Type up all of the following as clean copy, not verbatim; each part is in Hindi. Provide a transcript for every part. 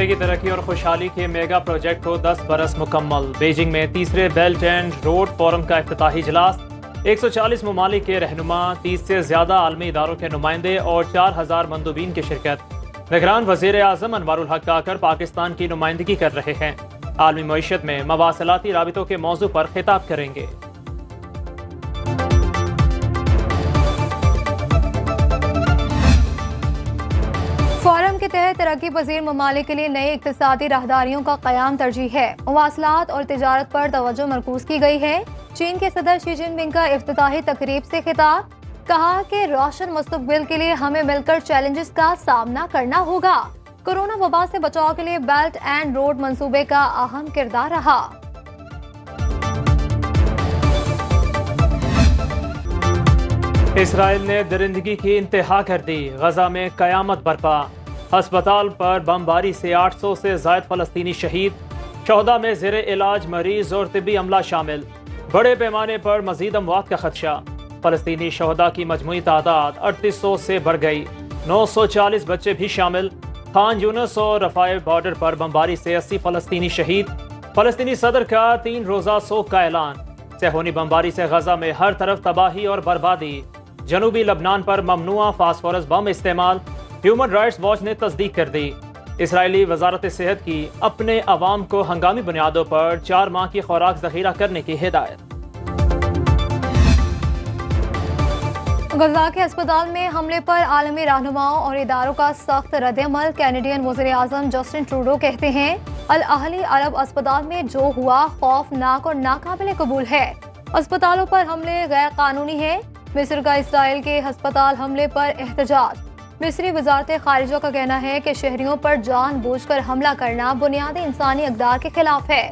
खित्ते की तरक्की और खुशहाली के मेगा प्रोजेक्ट को 10 बरस मुकम्मल। बीजिंग में तीसरे बेल्ट एंड रोड फोरम का इफ्तिताही इजलास। 140 ममालिक के रहनुमा, 30 से ज्यादा आलमी इदारों के नुमाइंदे और 4000 मंदूबीन की शिरकत। निगरान वजीर आजम अनवारुल हक आकर पाकिस्तान की नुमाइंदगी कर रहे हैं। आलमी मईशत में मवासलाती राबितों के मौजू पर खिताब करेंगे। फोरम के तहत तरक्की पजीर ममालिक के लिए नई इक्तिसादी राहदारियों का क़याम तरजीह है। मवासलात और तिजारत पर तवज्जो मरकूज की गई है। चीन के सदर शी जिनपिंग का इफ्तिताही तकरीब से खिताब, कहा कि रोशन मुस्तकबिल के लिए हमें मिलकर चैलेंजेस का सामना करना होगा। कोरोना वबा से बचाव के लिए बेल्ट एंड रोड मंसूबे का अहम किरदार रहा। इसराइल ने दरिंदगी की इंतहा कर दी। गजा में कयामत बरपा। अस्पताल पर बमबारी से 800 से जायद फलस्तीनी शहीद। शोहदा में ज़ेरे इलाज मरीज और तिब्बी अमला शामिल। बड़े पैमाने पर मजीद अमवात का खदशा। फलस्तीनी शोहदा की मजमूई तादाद 3800 से बढ़ गई। 940 बच्चे भी शामिल। खान यूनुस और रफाए बॉर्डर पर बमबारी से 80 फलस्तीनी शहीद। फलस्तीनी सदर का 3 रोज़ा सोग का ऐलान। सेहोनी बमबारी से गजा में हर तरफ तबाही और बर्बादी। जनूबी लबनान पर ममनुआ फास्फोरस बम इस्तेमाल। ह्यूमन राइट्स वॉच ने तस्दीक कर दी। इसराइली वजारत सेहत की अपने अवाम को हंगामी बुनियादों पर 4 माह की खुराक जखीरा करने की हिदायत। गजा के अस्पताल में हमले पर आलमी रहनुमाओं और इदारों का सख्त रद्द-ए-अमल। कैनेडियन वज़ीर आज़म जस्टिन ट्रूडो कहते हैं, अल अहली अरब अस्पताल में जो हुआ खौफनाक और नाकाबिले कबूल है। अस्पतालों पर हमले गैर कानूनी है। मिस्र का इसराइल के अस्पताल हमले पर एहतजाज। मिस्री वजारत खारिजा का कहना है कि शहरियों पर जानबूझकर हमला करना बुनियादी इंसानी अक़दार के खिलाफ है।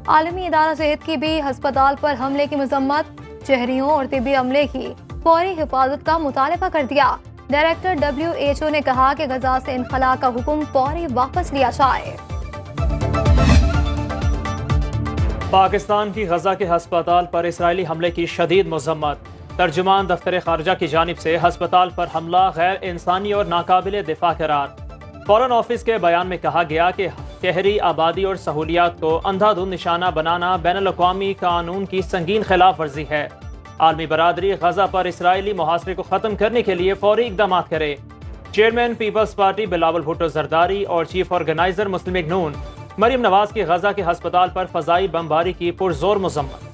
आलमी इदारा सेहत की भी अस्पताल पर हमले की मजम्मत। शहरियों और तिब्बी अमले की फौरी हिफाजत का मुतालबा कर दिया। डायरेक्टर WHO ने कहा कि गजा से इनखला का हुक्म फौरी वापस लिया जाए। पाकिस्तान की गजा के अस्पताल पर इसराइली हमले की शदीद मजम्मत। तर्जुमान दफ्तर खारजा की जानिब से अस्पताल पर हमला गैर इंसानी और नाकाबिले दिफा करार। फॉरेन ऑफिस के बयान में कहा गया कि शहरी आबादी और सहूलियात को अंधाधुंध निशाना बनाना बैनुल-अक़वामी कानून की संगीन खिलाफ वर्जी है। आलमी बरादरी गजा पर इसराइली मुहासरे को खत्म करने के लिए फौरी इकदाम करे। चेयरमैन पीपल्स पार्टी बिलावल भुट्टो जरदारी और चीफ ऑर्गेनाइजर मुस्लिम लीग नून मरियम नवाज की गजा के अस्पताल पर फजाई बमबारी की पुरजोर मजम्मत।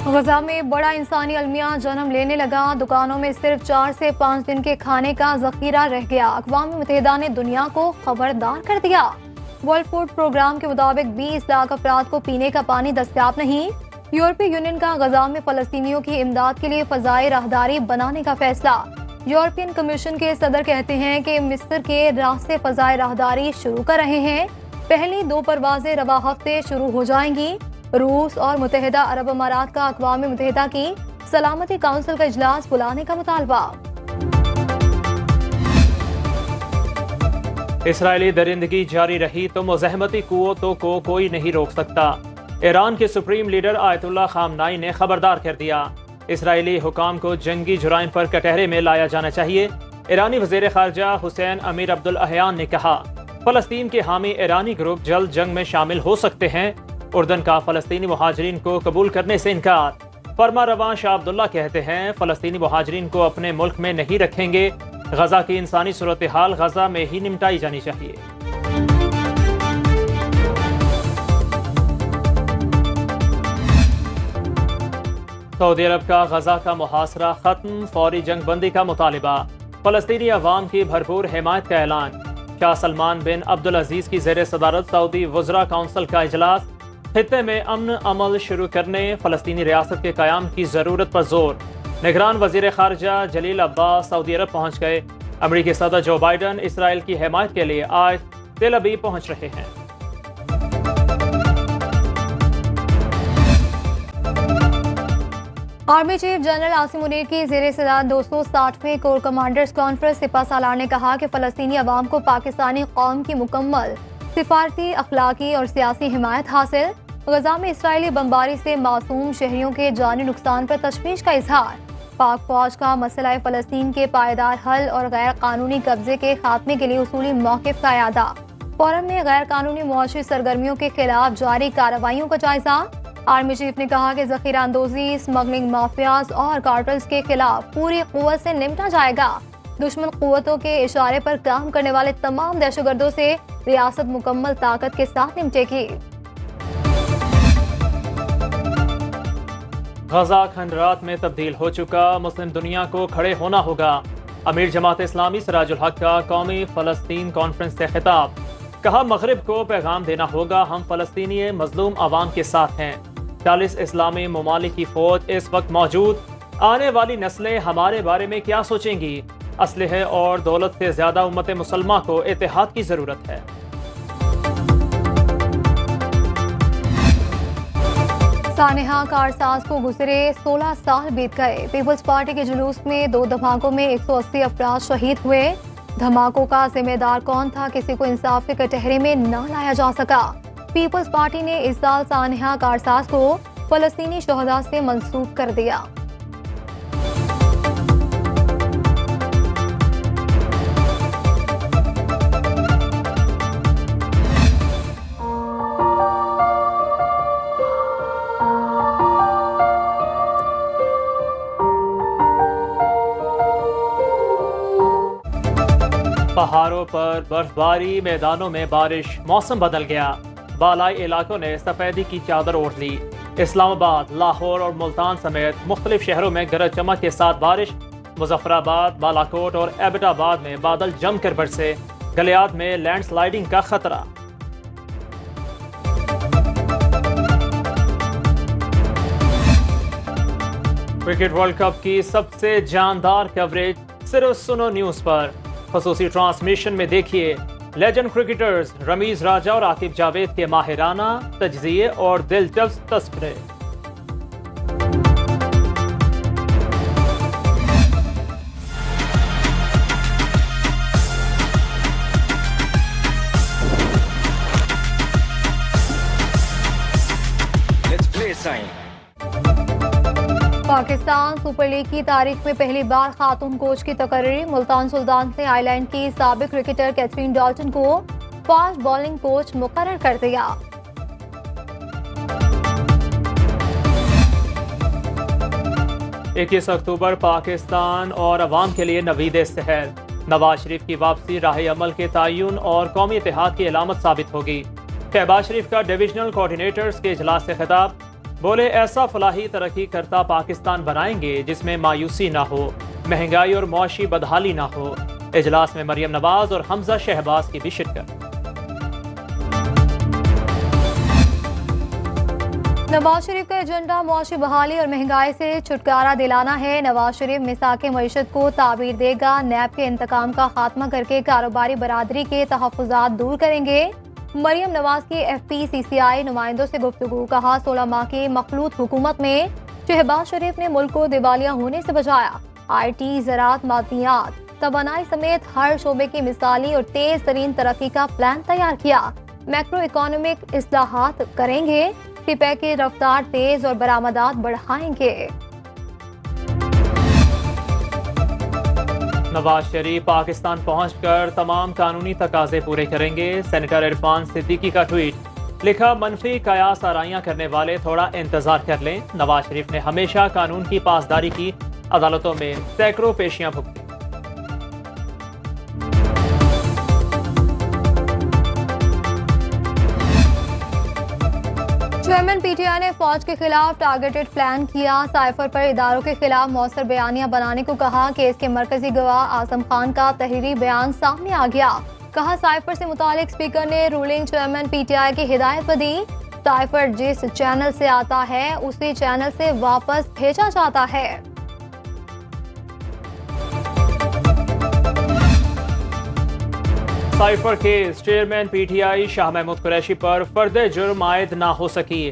गजा में बड़ा इंसानी अलमिया जन्म लेने लगा। दुकानों में सिर्फ 4 से 5 दिन के खाने का जखीरा रह गया। अक़वाम मुत्तहिदा ने दुनिया को खबरदार कर दिया। वर्ल्ड फूड प्रोग्राम के मुताबिक 20 लाख अफराद को पीने का पानी दस्तयाब नहीं। यूरोपीय यूनियन का गजा में फलस्तीनियों की इमदाद के लिए फजाई राहदारी बनाने का फैसला। यूरोपियन कमीशन के सदर कहते हैं कि मिस्र के रास्ते फजाई राहदारी शुरू कर रहे हैं। पहली 2 परवाजें रवा हफ्ते शुरू हो जाएंगी। रूस और मुत्तहिदा अरब अमारात का अक़वाम मुत्तहिदा की सलामती काउंसिल का इजलास बुलाने का मुतालबा। इसराइली दरिंदगी जारी रही तो मुज़ाहमती कुव्वतों को कोई नहीं रोक सकता। ईरान के सुप्रीम लीडर आयतुल्लाह ख़ामनाई ने खबरदार कर दिया। इसराइली हुकाम को जंगी जुराइम पर कटहरे में लाया जाना चाहिए। ईरानी वज़ीर ख़ारजा हुसैन अमीर अब्दुल अहयान ने कहा, फ़लस्तीन के हामी ईरानी ग्रुप जल्द जंग में शामिल हो सकते हैं। उर्दन का फ़लस्तीनी मुहाजिरीन को कबूल करने से इनकार। फरमा रवां शाह अब्दुल्ला कहते हैं, फ़लस्तीनी मुहाजिरीन को अपने मुल्क में नहीं रखेंगे। गजा की इंसानी सूरत हाल गजा में ही निपटाई जानी चाहिए। सऊदी अरब का गजा का मुहासरा खत्म, फौरी जंग बंदी का मुतालिबा। फलस्तीनी अवाम की भरपूर हिमायत का ऐलान। शाह सलमान बिन अब्दुल अजीज की ज़ेर सदारत सऊदी वज़रा काउंसिल का इजलास। खित्ते में अमन अमल शुरू करने, फलस्तीनी रियासत के क़याम की ज़रूरत पर जोर। निगरान वज़ीर ख़ारजा जलील अब्बास सऊदी अरब पहुँच गए। अमरीकी सदर जो बाइडन इसराइल की हिमायत के लिए आज तेल अवीव पहुँच रहे हैं। Army chief general Asim Munir की ज़ेरे सदारत 260वें कोर कमांडर्स कॉन्फ्रेंस सिपा सालार ने कहा कि फ़लस्तीनी अवाम को पाकिस्तानी कौम की मुकम्मल सिफारती, अखलाकी और सियासी हिमायत हासिल। गजा में इसराइली बमबारी से मासूम शहरियों के जानी नुकसान पर तशवीश का इजहार। पाक फौज का मसला फ़लस्तीन के पायदार हल और गैर कानूनी कब्जे के खात्मे के लिए उसूली मौक़िफ़ का इरादा। फ़ौरन में गैर कानूनी मुआशी सरगर्मियों के खिलाफ जारी कार्रवाइयों का जायजा। आर्मी चीफ ने कहा कि ज़ख़ीरा अंदोज़ी, स्मगलिंग माफियाज और कार्टल्स के खिलाफ पूरी क़ुव्वत से निपटा जाएगा। दुश्मन क़ुव्वतों के इशारे पर काम करने वाले तमाम दहशतगर्दों से रियासत मुकम्मल ताकत के साथ निपटेगी। गजा खंडरात में तब्दील हो चुका, मुस्लिम दुनिया को खड़े होना होगा। अमीर जमात इस्लामी सिराजुल हक का कौमी फ़लस्तीन कॉन्फ्रेंस से खिताब। कहा, मगरिब को पैगाम देना होगा, हम फ़लस्तीनी मजलूम आवाम के साथ हैं। 40 इस्लामी ममालिक की फ़ौज इस वक्त मौजूद। आने वाली नस्लें हमारे बारे में क्या सोचेंगी? असलहे और दौलत से ज़्यादा उम्मत मुसलमा को इत्तेहाद की ज़रूरत है। सानेहा कारसाज को गुजरे 16 साल बीत गए। पीपल्स पार्टी के जुलूस में 2 धमाकों में 180 अफराद शहीद हुए। धमाकों का जिम्मेदार कौन था, किसी को इंसाफ के कटहरे में न लाया जा सका। पीपल्स पार्टी ने इस साल सानेहा कारसाज को फ़लस्तीनी शहदा से मंसूब कर दिया। पहाड़ों पर बर्फबारी, मैदानों में बारिश, मौसम बदल गया। बालाई इलाकों ने सफेदी की चादर ओढ़ ली। इस्लामाबाद, लाहौर और मुल्तान समेत मुख्तलिफ शहरों में गरज चमक के साथ बारिश। मुजफ्फराबाद, बालाकोट और एबटाबाद में बादल जमकर बरसे। गलियात में लैंडस्लाइडिंग का खतरा। क्रिकेट वर्ल्ड कप की सबसे जानदार कवरेज सिर्फ सुनो न्यूज पर। खसूसी ट्रांसमिशन में देखिए लेजेंड क्रिकेटर्स रमीज राजा और आकिब जावेद के माहिराना तजज़िये और दिलचस्प तस्वीरें। पाकिस्तान सुपर लीग की तारीख में पहली बार खातून कोच की तकर्री। मुल्तान सुल्तान ने आयरलैंड की साबिक क्रिकेटर कैथरीन डॉल्टन को फास्ट बॉलिंग कोच मुकर्रर कर दिया। 21 अक्टूबर पाकिस्तान और अवाम के लिए नवीद सहर। नवाज शरीफ की वापसी राह अमल के तयन और कौमी इत्तेहाद की अलामत साबित होगी। शहबाज शरीफ का डिविजनल कोऑर्डिनेटर्स के इजलास से खिताब। बोले, ऐसा फलाही तरक्की करता पाकिस्तान बनाएंगे जिसमें मायूसी ना हो, महंगाई और मुआशी बदहाली ना हो। इजलास में मरियम नवाज और हमजा शहबाज की भी शिरकत। नवाज शरीफ का एजेंडा मुआशी बहाली और महंगाई से छुटकारा दिलाना है। नवाज शरीफ मिसाके मईशत को ताबीर देगा। नैब के इंतकाम का खात्मा करके कारोबारी बरादरी के तहफ़्फ़ुज़ात दूर करेंगे। मरियम नवाज की FPCCI नुमाइंदों से गुफ्तगू। कहा, 16 माह की मखलूत हुकूमत में शहबाज शरीफ ने मुल्क को दिवालिया होने से बचाया। IT, ज़राअत, मादनियात, तवानाई समेत हर शोबे की मिसाली और तेज तरीन तरक्की का प्लान तैयार किया। मैक्रो इकोनॉमिक इस्लाहात करेंगे। टिपैक की रफ्तार तेज और बरामदात बढ़ाएंगे। नवाज शरीफ पाकिस्तान पहुंचकर तमाम कानूनी तकाजे पूरे करेंगे। सेनेटर इरफान सिद्दीकी का ट्वीट। लिखा, मनफी कयास आराइयां करने वाले थोड़ा इंतजार कर लें। नवाज शरीफ ने हमेशा कानून की पासदारी की। अदालतों में सैकड़ों पेशियां भुगती। चेयरमैन PTI ने फौज के खिलाफ टारगेटेड प्लान किया। साइफर पर इदारों के खिलाफ मौसर बयानियां बनाने को कहा। केस के मरकजी गवाह आजम खान का तहरीरी बयान सामने आ गया। कहा, साइफर से मुतालिक स्पीकर ने रूलिंग चेयरमैन PTI की हिदायत दी। साइफर जिस चैनल से आता है उसी चैनल से वापस भेजा जाता है। Cipher case. Chairman PTI Shah Mahmood Qureshi पर फर्द जुर्म आयद ना हो सकी।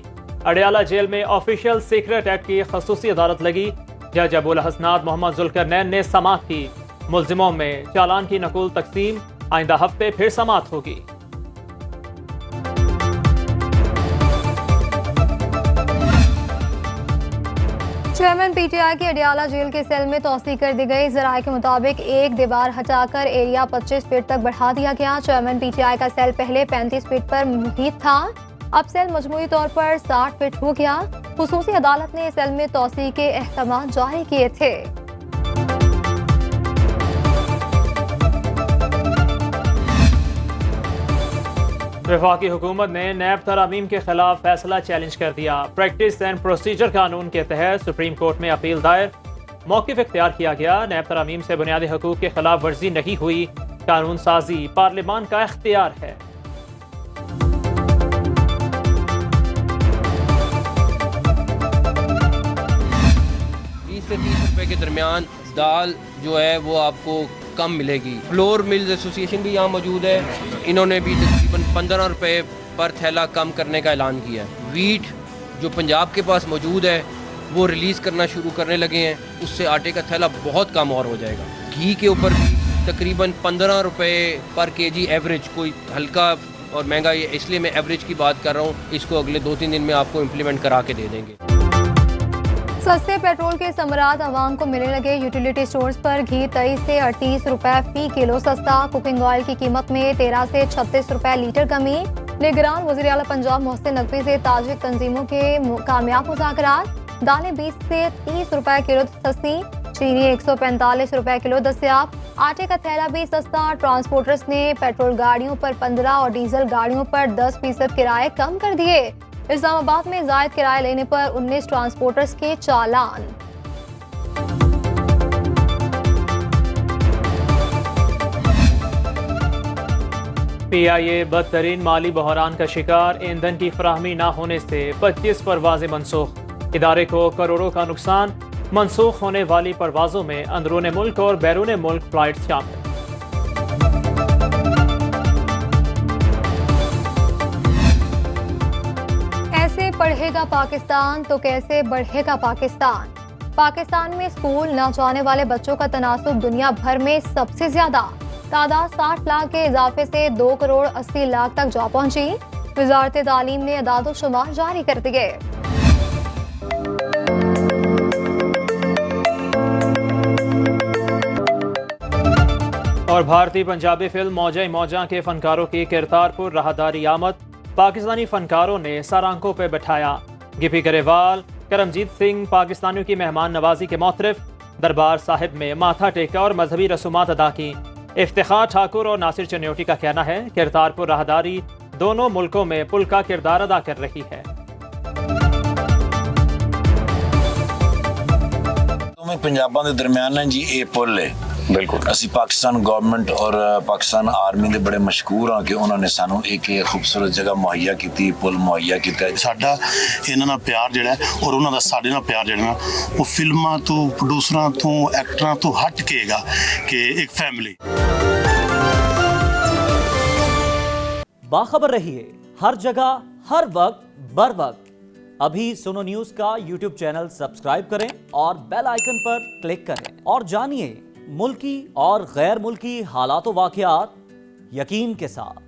अडयाला जेल में ऑफिशियल सीक्रेट एक्ट की खसूसी अदालत लगी। जज अबुल हसनात मोहम्मद जुल्करनैन ने समाअत की। मुल्जिमों में चालान की नकुल तकसीम। आइंदा हफ्ते फिर समाअत होगी। चेयरमैन पीटीआई की अडियाला जेल के सेल में तोसी कर दी गई। जराये के मुताबिक एक दीवार हटाकर एरिया 25 फीट तक बढ़ा दिया गया। चेयरमैन पीटीआई का सेल पहले 35 फीट पर मुहित था, अब सेल मजमूई तौर पर 60 फीट हो गया। खुसूसी अदालत ने सेल में तोसी के अहकाम जारी किए थे। वफाकी हुकूमत ने नैब तरामीम के खिलाफ फैसला चैलेंज कर दिया। प्रैक्टिस एंड प्रोसीजर कानून के तहत सुप्रीम कोर्ट में अपील दायर, मौक़िफ़ इख्तियार किया गया। नैब तरामीम से बुनियादी हकूक़ के खिलाफ वर्जी नहीं हुई, कानून साजी पार्लियामान का इख्तियार है। 20 से 30 रुपए के दरमियान दाल जो है वो आपको कम मिलेगी। फ्लोर मिल्स एसोसिएशन भी यहाँ मौजूद है, इन्होंने भी तकरीबन 15 रुपए पर थैला कम करने का ऐलान किया है। वीट जो पंजाब के पास मौजूद है वो रिलीज़ करना शुरू करने लगे हैं, उससे आटे का थैला बहुत कम और हो जाएगा। घी के ऊपर भी तकरीबन 15 रुपए पर केजी एवरेज, कोई हल्का और महंगा, ये इसलिए मैं एवरेज की बात कर रहा हूँ। इसको अगले 2-3 दिन में आपको इम्प्लीमेंट करा के दे देंगे। सस्ते पेट्रोल के समरात आवाम को मिलने लगे। यूटिलिटी स्टोर्स पर घी 23 से 38 रुपए फी किलो सस्ता। कुकिंग ऑयल की कीमत में 13 से 36 रुपए लीटर कमी। निगरान वज़ीर आला पंजाब मोहसिन नकवी से ताजिक तंजीमों के कामयाब मुज़ाकरात। दालें 20 से 30 रुपए किलो सस्ती, चीनी 145 रुपए किलो दस्तियाब। आटे का थैला भी सस्ता। ट्रांसपोर्टर्स ने पेट्रोल गाड़ियों पर 15 और डीजल गाड़ियों पर 10% किराए कम कर दिए। इस्लामाबाद में जायद किराया लेने पर 19 ट्रांसपोर्टर्स के चालान। PIA बदतरीन माली बहरान का शिकार। ईंधन की फराहमी न होने से 25 परवाजें मनसूख। इदारे को करोड़ों का नुकसान। मनसूख होने वाली परवाजों में अंदरून मुल्क और बैरून मुल्क फ्लाइट शामिल। ऐसे पढ़ेगा पाकिस्तान तो कैसे बढ़ेगा पाकिस्तान। पाकिस्तान में स्कूल न जाने वाले बच्चों का तनासुब दुनिया भर में सबसे ज्यादा। तादाद 60 लाख के इजाफे से 2 करोड़ 80 लाख तक जा पहुंची। वजारत तालीम ने अदाद-ओ-शुमार जारी कर दिए। और भारतीय पंजाबी फिल्म मौजा मौजा के फनकारों की करतारपुर राहदारी आमद। पाकिस्तानी फनकारों ने सर आंखों पर बैठाया। गिपी गरेवाल, करमजीत सिंह पाकिस्तानियों की मेहमान नवाजी के मौतरफ। दरबार साहिब में माथा टेका और मजहबी रसूमात अदा की। इफ्तिखार ठाकुर और नासिर चन्योटी का कहना है करतारपुर राहदारी दोनों मुल्कों में पुल का किरदार अदा कर रही है। पंजाबां दे दरमियान है जी ये पुल है। बिल्कुल असी पाकिस्तान गवर्नमेंट और पाकिस्तान आर्मी दे बड़े मशहूर हाँ कि उन्होंने सानू एक खूबसूरत जगह मुहैया की, पुल मुहैया किया। साडा इन्हां नाल प्यार जिहड़ा है और उन्हां दा साडे नाल प्यार जिहड़ा ना वो फिल्मां तो प्रोड्यूसरां तो एक्टरां तो हट के हैगा कि एक फैमिली। बाखबर रहिए हर जगह हर वक्त बर वक्त। अभी सुनो न्यूज का यूट्यूब चैनल सब्सक्राइब करें और बेल आइकन पर क्लिक करें और जानिए मुल्की और गैर मुल्की हालात व वाक़यात यकीन के साथ।